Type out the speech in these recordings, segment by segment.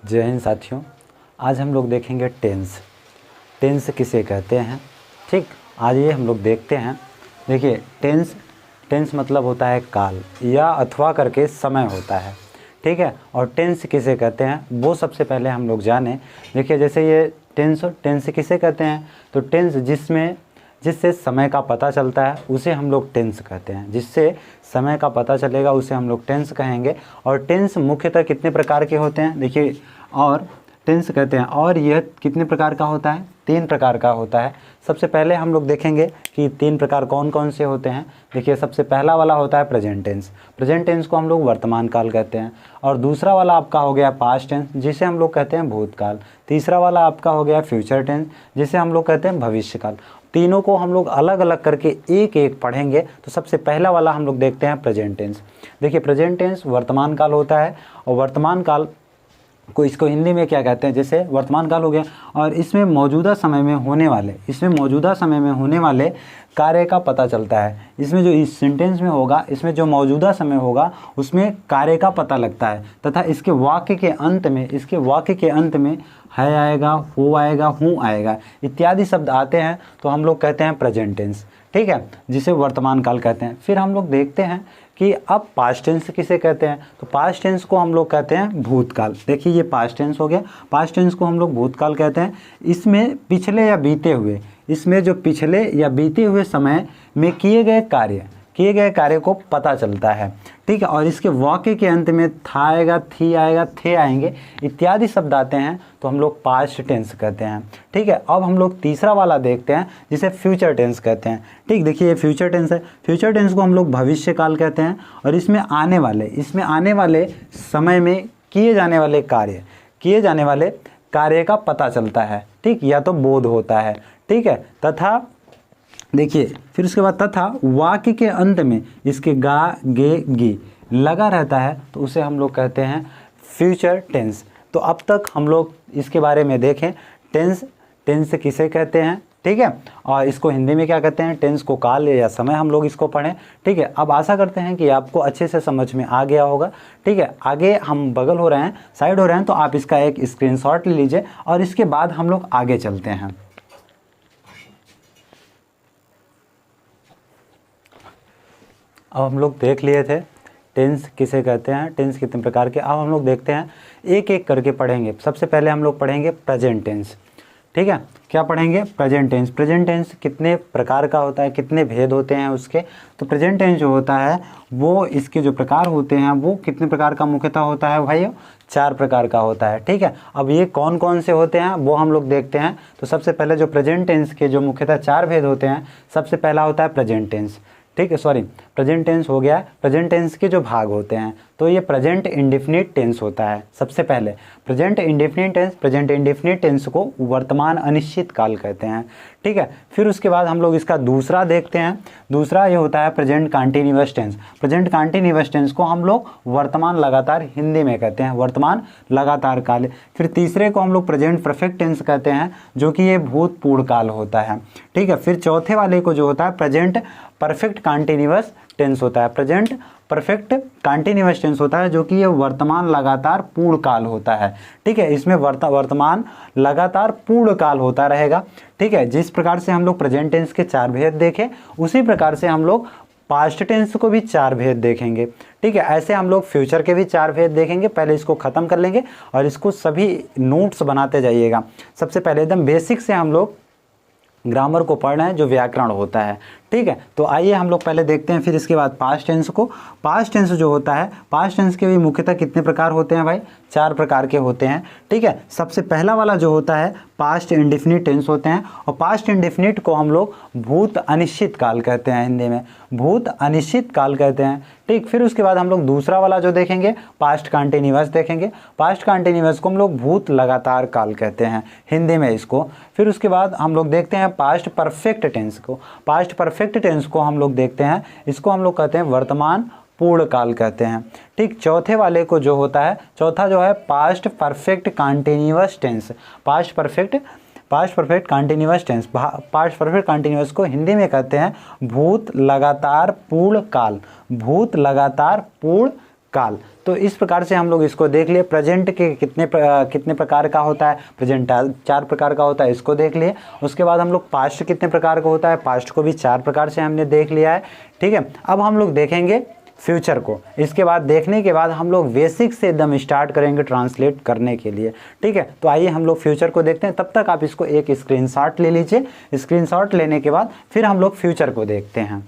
जय हिंद साथियों। आज हम लोग देखेंगे टेंस। टेंस किसे कहते हैं, ठीक। आज ये हम लोग देखते हैं। देखिए टेंस मतलब होता है काल या अथवा करके समय होता है, ठीक है। और टेंस किसे कहते हैं वो सबसे पहले हम लोग जाने। देखिए जैसे ये टेंस किसे कहते हैं, तो टेंस जिससे समय का पता चलता है उसे हम लोग टेंस कहते हैं। जिससे समय का पता चलेगा उसे हम लोग टेंस कहेंगे। और टेंस मुख्यतः कितने प्रकार के होते हैं, देखिए। और टेंस कहते हैं, और यह कितने प्रकार का होता है, 3 प्रकार का होता है। सबसे पहले हम लोग देखेंगे कि 3 प्रकार कौन कौन से होते हैं। देखिए सबसे पहला वाला होता है प्रेजेंट टेंस। प्रेजेंट टेंस को हम लोग वर्तमान काल कहते हैं। और दूसरा वाला आपका हो गया पास्ट टेंस, जिसे हम लोग कहते हैं भूतकाल। तीसरा वाला आपका हो गया फ्यूचर टेंस, जिसे हम लोग कहते हैं भविष्यकाल। तीनों को हम लोग अलग अलग करके एक एक पढ़ेंगे। तो सबसे पहला वाला हम लोग देखते हैं प्रेजेंट टेंस। देखिए प्रेजेंट टेंस वर्तमान काल होता है। और वर्तमान काल को इसको हिंदी में क्या कहते हैं, जैसे वर्तमान काल हो गया। और इसमें मौजूदा समय में होने वाले कार्य का पता चलता है। इसमें जो इस सेंटेंस में होगा, इसमें जो मौजूदा समय होगा उसमें कार्य का पता लगता है। तथा इसके वाक्य के अंत में है आएगा, हो आएगा, हूँ आएगा इत्यादि शब्द आते हैं तो हम लोग कहते हैं प्रेजेंट टेंस, ठीक है, जिसे वर्तमान काल कहते हैं। फिर हम लोग देखते हैं कि अब पास्ट टेंस किसे कहते हैं, तो पास्ट टेंस को हम लोग कहते हैं भूतकाल। देखिए ये पास्ट टेंस हो गया। पास्ट टेंस को हम लोग भूतकाल कहते हैं। इसमें पिछले या बीते हुए समय में किए गए कार्य को पता चलता है, ठीक है। और इसके वाक्य के अंत में था आएगा, थी आएगा, थे आएंगे इत्यादि शब्द आते हैं तो हम लोग पास्ट टेंस कहते हैं, ठीक है। अब हम लोग तीसरा वाला देखते हैं जिसे फ्यूचर टेंस कहते हैं, ठीक। देखिए ये फ्यूचर टेंस है। फ्यूचर टेंस को हम लोग भविष्य काल कहते हैं। और इसमें आने वाले समय में किए जाने वाले कार्य का पता चलता है, ठीक, या तो बोध होता है, ठीक है। तथा देखिए फिर उसके बाद तथा वाक्य के अंत में इसके गा, गे, गी लगा रहता है तो उसे हम लोग कहते हैं फ्यूचर टेंस। तो अब तक हम लोग इसके बारे में देखें, टेंस किसे कहते हैं, ठीक है। और इसको हिंदी में क्या कहते हैं, टेंस को काल या समय हम लोग इसको पढ़ें, ठीक है। अब आशा करते हैं कि आपको अच्छे से समझ में आ गया होगा, ठीक है। आगे हम साइड हो रहे हैं तो आप इसका एक स्क्रीनशॉट ले लीजिए और इसके बाद हम लोग आगे चलते हैं। अब हम लोग देख लिए थे टेंस किसे कहते हैं, टेंस कितने प्रकार के। अब हम लोग देखते हैं, एक एक करके पढ़ेंगे। सबसे पहले हम लोग पढ़ेंगे प्रेजेंट टेंस, ठीक है। क्या पढ़ेंगे, प्रेजेंट टेंस। प्रेजेंट टेंस कितने प्रकार का होता है, कितने भेद होते हैं उसके। तो प्रेजेंट टेंस जो होता है वो इसके जो प्रकार होते हैं वो कितने प्रकार का मुख्यतः होता है भाई, 4 प्रकार का होता है, ठीक है। अब ये कौन कौन से होते हैं वो हम लोग देखते हैं। तो सबसे पहले जो प्रेजेंट टेंस के जो मुख्यतः 4 भेद होते हैं, सबसे पहला होता है प्रेजेंट टेंस, ठीक है। प्रेजेंट टेंस हो गया। प्रेजेंट टेंस के जो भाग होते हैं तो ये प्रेजेंट इंडेफिनिट टेंस होता है। सबसे पहले प्रेजेंट इंडेफिनिट टेंस को वर्तमान अनिश्चित काल कहते हैं, ठीक है। फिर उसके बाद हम लोग इसका दूसरा देखते हैं। दूसरा ये होता है present continuous tense. Present continuous tense को हम लोग वर्तमान लगातार हिंदी में कहते हैं, वर्तमान लगातार काल। फिर तीसरे को हम लोग प्रेजेंट परफेक्ट टेंस कहते हैं, जो कि ये भूतपूर्व काल होता है, ठीक है। फिर चौथे वाले को जो होता है प्रेजेंट परफेक्ट कंटिन्यूअस टेंस होता है। प्रेजेंट परफेक्ट कंटिन्यूअस टेंस होता है जो कि ये वर्तमान लगातार पूर्ण काल होता है, ठीक है। इसमें वर्तमान लगातार पूर्ण काल होता रहेगा, ठीक है। जिस प्रकार से हम लोग प्रेजेंट टेंस के 4 भेद देखे उसी प्रकार से हम लोग पास्ट टेंस को भी 4 भेद देखेंगे, ठीक है। ऐसे हम लोग फ्यूचर के भी 4 भेद देखेंगे। पहले इसको ख़त्म कर लेंगे और इसको सभी नोट्स बनाते जाइएगा। सबसे पहले एकदम बेसिक से हम लोग ग्रामर को पढ़ रहे हैं, जो व्याकरण होता है, ठीक है। तो आइए हम लोग पहले देखते हैं, फिर इसके बाद पास्ट टेंस को। पास्ट टेंस जो होता है, पास्ट टेंस के भी मुख्यतः कितने प्रकार होते हैं भाई, 4 प्रकार के होते हैं, ठीक है। सबसे पहला वाला जो होता है पास्ट इंडेफिनिट टेंस होते हैं। और पास्ट इंडेफिनिट को हम लोग भूत अनिश्चित काल कहते हैं, हिंदी में भूत अनिश्चित काल कहते हैं, ठीक। फिर उसके बाद हम लोग दूसरा वाला जो देखेंगे पास्ट कंटिन्यूअस देखेंगे। पास्ट कंटिन्यूअस को हम लोग भूत लगातार काल कहते हैं हिंदी में इसको। फिर उसके बाद हम लोग देखते हैं पास्ट परफेक्ट टेंस को। पास्ट परफेक्ट टेंस को हम लोग देखते हैं, इसको हम लोग कहते हैं वर्तमान पूर्ण काल कहते हैं, ठीक। चौथे वाले को जो होता है, चौथा जो है past perfect continuous tense. Past perfect continuous tense, past perfect continuous को हिंदी में कहते हैं भूत लगातार पूर्ण काल। भूत लगातार पूर्ण काल। तो इस प्रकार से हम लोग इसको देख लिए। प्रेजेंट के कितने प्रकार का होता है, प्रेजेंट 4 प्रकार का होता है, इसको देख लिए। उसके बाद हम लोग पास्ट कितने प्रकार का होता है, पास्ट को भी 4 प्रकार से हमने देख लिया है, ठीक है। अब हम लोग देखेंगे फ्यूचर को। इसके बाद देखने के बाद हम लोग बेसिक से एकदम स्टार्ट करेंगे ट्रांसलेट करने के लिए, ठीक है। तो आइए हम लोग फ्यूचर को देखते हैं। तब तक आप इसको एक स्क्रीनशॉट ले लीजिए। स्क्रीनशॉट लेने के बाद फिर हम लोग फ्यूचर को देखते हैं।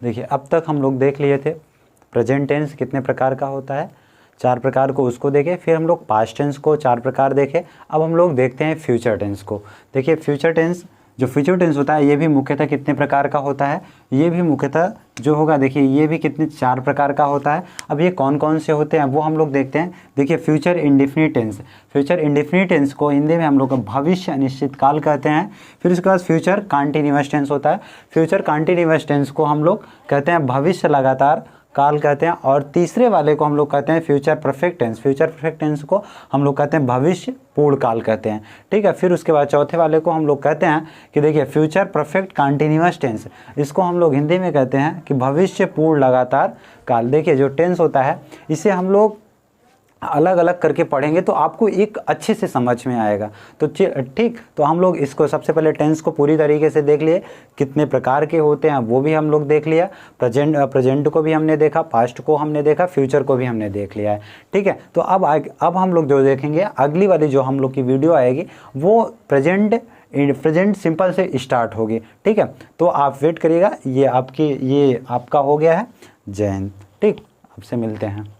देखिए अब तक हम लोग देख लिए थे प्रेजेंट टेंस कितने प्रकार का होता है, 4 प्रकार को, उसको देखे। फिर हम लोग पास्ट टेंस को 4 प्रकार देखे। अब हम लोग देखते हैं फ्यूचर टेंस को। देखिए फ्यूचर टेंस, जो फ्यूचर टेंस होता है ये भी मुख्यतः कितने प्रकार का होता है, ये भी मुख्यतः जो होगा, देखिए ये भी कितने 4 प्रकार का होता है। अब ये कौन कौन से होते हैं वो हम लोग देखते हैं। देखिए future indefinite tense, future indefinite tense को हिंदी में हम लोग भविष्य अनिश्चित काल कहते हैं। फिर उसके बाद फ्यूचर कंटीन्यूअस टेंस होता है। फ्यूचर कंटीन्यूअस टेंस को हम लोग कहते हैं भविष्य लगातार काल कहते हैं। और तीसरे वाले को हम लोग कहते हैं future perfect tense. Future perfect tense को हम लोग कहते हैं भविष्य पूर्ण काल कहते हैं, ठीक है। फिर उसके बाद चौथे वाले को हम लोग कहते हैं कि देखिए फ्यूचर परफेक्ट कंटीन्यूअस टेंस, इसको हम लोग हिंदी में कहते हैं कि भविष्य पूर्ण लगातार काल। देखिए जो टेंस होता है इसे हम लोग अलग अलग करके पढ़ेंगे तो आपको एक अच्छे से समझ में आएगा। तो ठीक, तो हम लोग इसको सबसे पहले टेंस को पूरी तरीके से देख लिए, कितने प्रकार के होते हैं वो भी हम लोग देख लिया। प्रेजेंट को भी हमने देखा, पास्ट को हमने देखा, फ्यूचर को भी हमने देख लिया है, ठीक है। तो अब हम लोग जो देखेंगे, अगली वाली जो हम लोग की वीडियो आएगी वो प्रेजेंट सिंपल से स्टार्ट होगी, ठीक है। तो आप वेट करिएगा। ये आपका हो गया है। जय हिंद। ठीक, आपसे मिलते हैं।